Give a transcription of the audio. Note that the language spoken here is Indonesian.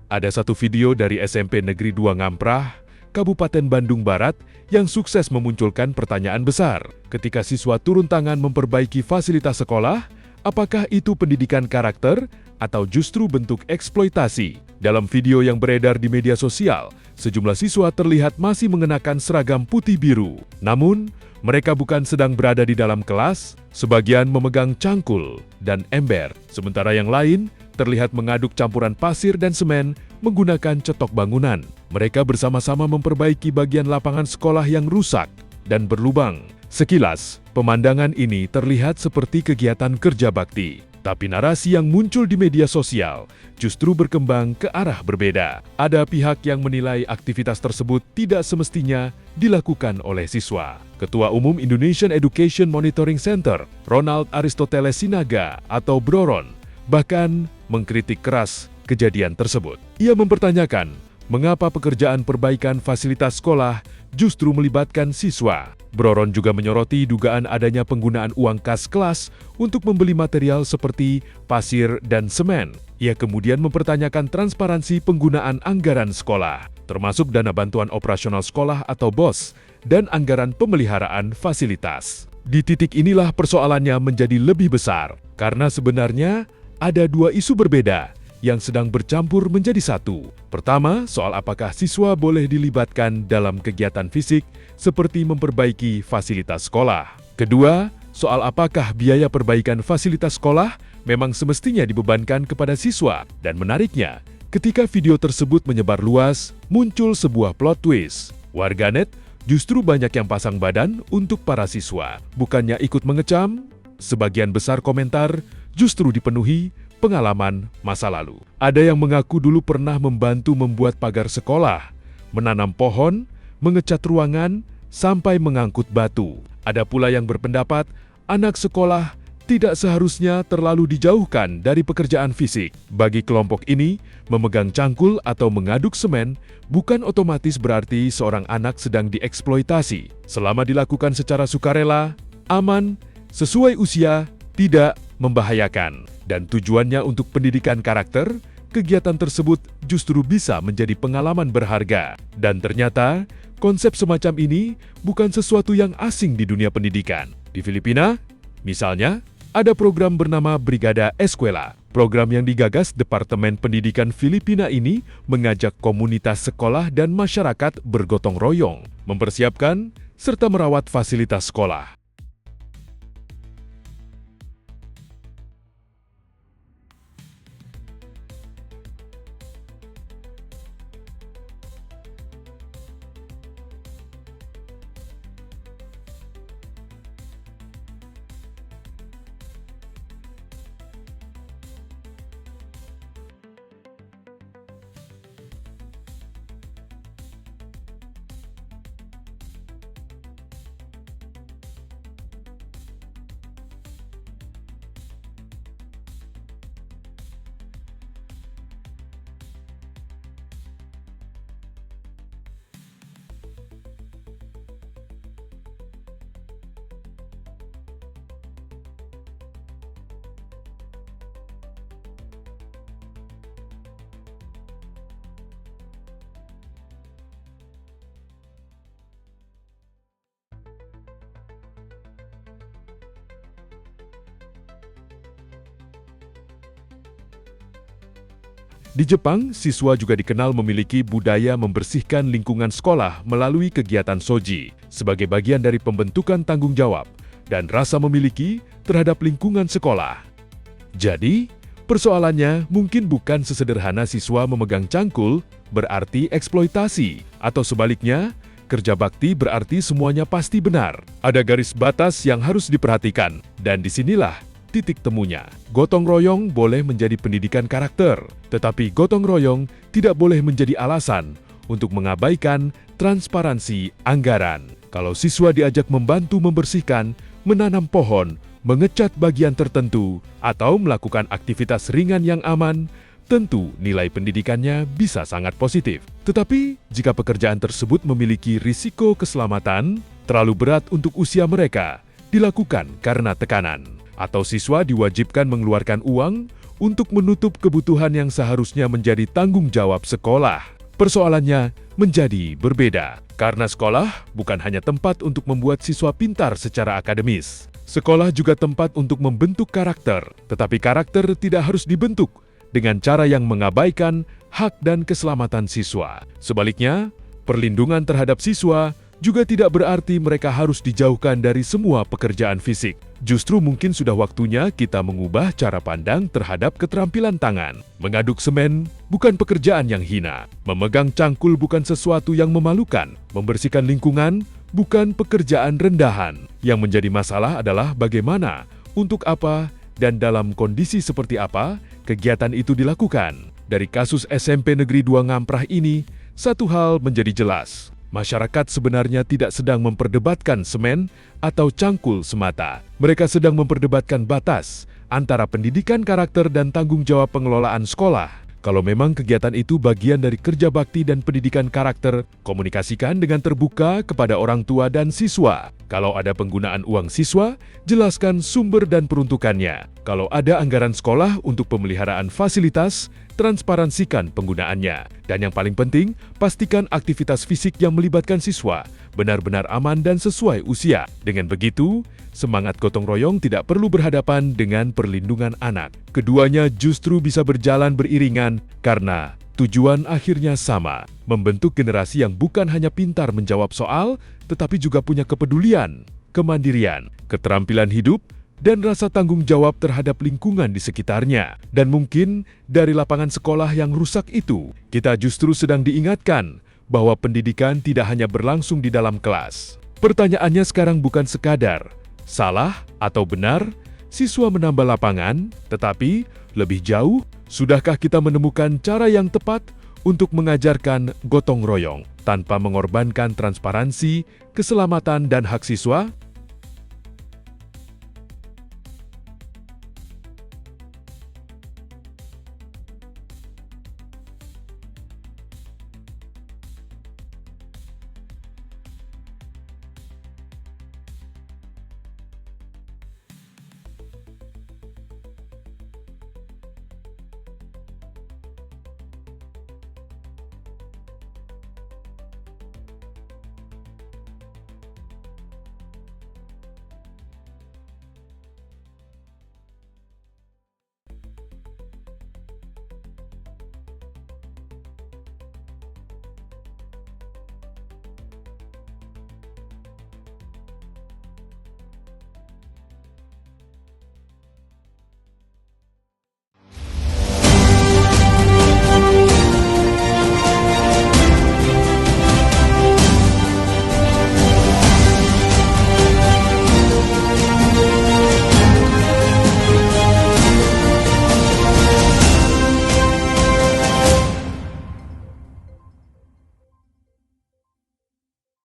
Ada satu video dari SMP Negeri 2 Ngamprah, Kabupaten Bandung Barat, yang sukses memunculkan pertanyaan besar. Ketika siswa turun tangan memperbaiki fasilitas sekolah, apakah itu pendidikan karakter atau justru bentuk eksploitasi? Dalam video yang beredar di media sosial, sejumlah siswa terlihat masih mengenakan seragam putih biru. Namun, mereka bukan sedang berada di dalam kelas, sebagian memegang cangkul dan ember, sementara yang lain terlihat mengaduk campuran pasir dan semen menggunakan cetok bangunan. Mereka bersama-sama memperbaiki bagian lapangan sekolah yang rusak dan berlubang. Sekilas, pemandangan ini terlihat seperti kegiatan kerja bakti. Tapi narasi yang muncul di media sosial justru berkembang ke arah berbeda. Ada pihak yang menilai aktivitas tersebut tidak semestinya dilakukan oleh siswa. Ketua Umum Indonesian Education Monitoring Center, Ronald Aristoteles Sinaga atau Broron, bahkan mengkritik keras kejadian tersebut. Ia mempertanyakan mengapa pekerjaan perbaikan fasilitas sekolah justru melibatkan siswa. Broron juga menyoroti dugaan adanya penggunaan uang kas kelas untuk membeli material seperti pasir dan semen. Ia kemudian mempertanyakan transparansi penggunaan anggaran sekolah, termasuk dana bantuan operasional sekolah atau BOS, dan anggaran pemeliharaan fasilitas. Di titik inilah persoalannya menjadi lebih besar, karena sebenarnya ada dua isu berbeda yang sedang bercampur menjadi satu. Pertama, soal apakah siswa boleh dilibatkan dalam kegiatan fisik seperti memperbaiki fasilitas sekolah. Kedua, soal apakah biaya perbaikan fasilitas sekolah memang semestinya dibebankan kepada siswa. Dan menariknya, ketika video tersebut menyebar luas, muncul sebuah plot twist. Warganet justru banyak yang pasang badan untuk para siswa. Bukannya ikut mengecam, sebagian besar komentar justru dipenuhi pengalaman masa lalu. Ada yang mengaku dulu pernah membantu membuat pagar sekolah, menanam pohon, mengecat ruangan, sampai mengangkut batu. Ada pula yang berpendapat anak sekolah tidak seharusnya terlalu dijauhkan dari pekerjaan fisik. Bagi kelompok ini, memegang cangkul atau mengaduk semen bukan otomatis berarti seorang anak sedang dieksploitasi. Selama dilakukan secara sukarela, aman, sesuai usia, tidak membahayakan, dan tujuannya untuk pendidikan karakter, kegiatan tersebut justru bisa menjadi pengalaman berharga. Dan ternyata, konsep semacam ini bukan sesuatu yang asing di dunia pendidikan. Di Filipina, misalnya, ada program bernama Brigada Eskwela. Program yang digagas Departemen Pendidikan Filipina ini mengajak komunitas sekolah dan masyarakat bergotong royong, mempersiapkan serta merawat fasilitas sekolah. Di Jepang, siswa juga dikenal memiliki budaya membersihkan lingkungan sekolah melalui kegiatan shoji sebagai bagian dari pembentukan tanggung jawab dan rasa memiliki terhadap lingkungan sekolah. Jadi, persoalannya mungkin bukan sesederhana siswa memegang cangkul berarti eksploitasi, atau sebaliknya, kerja bakti berarti semuanya pasti benar. Ada garis batas yang harus diperhatikan, dan disinilah titik temunya. Gotong royong boleh menjadi pendidikan karakter, tetapi gotong royong tidak boleh menjadi alasan untuk mengabaikan transparansi anggaran. Kalau siswa diajak membantu membersihkan, menanam pohon, mengecat bagian tertentu, atau melakukan aktivitas ringan yang aman, tentu nilai pendidikannya bisa sangat positif. Tetapi, jika pekerjaan tersebut memiliki risiko keselamatan, terlalu berat untuk usia mereka, dilakukan karena tekanan, atau siswa diwajibkan mengeluarkan uang untuk menutup kebutuhan yang seharusnya menjadi tanggung jawab sekolah. Persoalannya menjadi berbeda, karena sekolah bukan hanya tempat untuk membuat siswa pintar secara akademis. Sekolah juga tempat untuk membentuk karakter, tetapi karakter tidak harus dibentuk dengan cara yang mengabaikan hak dan keselamatan siswa. Sebaliknya, perlindungan terhadap siswa juga tidak berarti mereka harus dijauhkan dari semua pekerjaan fisik. Justru mungkin sudah waktunya kita mengubah cara pandang terhadap keterampilan tangan. Mengaduk semen bukan pekerjaan yang hina. Memegang cangkul bukan sesuatu yang memalukan. Membersihkan lingkungan bukan pekerjaan rendahan. Yang menjadi masalah adalah bagaimana, untuk apa, dan dalam kondisi seperti apa kegiatan itu dilakukan. Dari kasus SMP Negeri 2 Ngamprah ini, satu hal menjadi jelas. Masyarakat sebenarnya tidak sedang memperdebatkan semen atau cangkul semata. Mereka sedang memperdebatkan batas antara pendidikan karakter dan tanggung jawab pengelolaan sekolah. Kalau memang kegiatan itu bagian dari kerja bakti dan pendidikan karakter, komunikasikan dengan terbuka kepada orang tua dan siswa. Kalau ada penggunaan uang siswa, jelaskan sumber dan peruntukannya. Kalau ada anggaran sekolah untuk pemeliharaan fasilitas, transparansikan penggunaannya. Dan yang paling penting, pastikan aktivitas fisik yang melibatkan siswa benar-benar aman dan sesuai usia. Dengan begitu, semangat gotong royong tidak perlu berhadapan dengan perlindungan anak. Keduanya justru bisa berjalan beriringan karena tujuan akhirnya sama, membentuk generasi yang bukan hanya pintar menjawab soal, tetapi juga punya kepedulian, kemandirian, keterampilan hidup, dan rasa tanggung jawab terhadap lingkungan di sekitarnya. Dan mungkin dari lapangan sekolah yang rusak itu, kita justru sedang diingatkan bahwa pendidikan tidak hanya berlangsung di dalam kelas. Pertanyaannya sekarang bukan sekadar salah atau benar siswa menambah lapangan, tetapi lebih jauh, sudahkah kita menemukan cara yang tepat untuk mengajarkan gotong royong tanpa mengorbankan transparansi, keselamatan, dan hak siswa?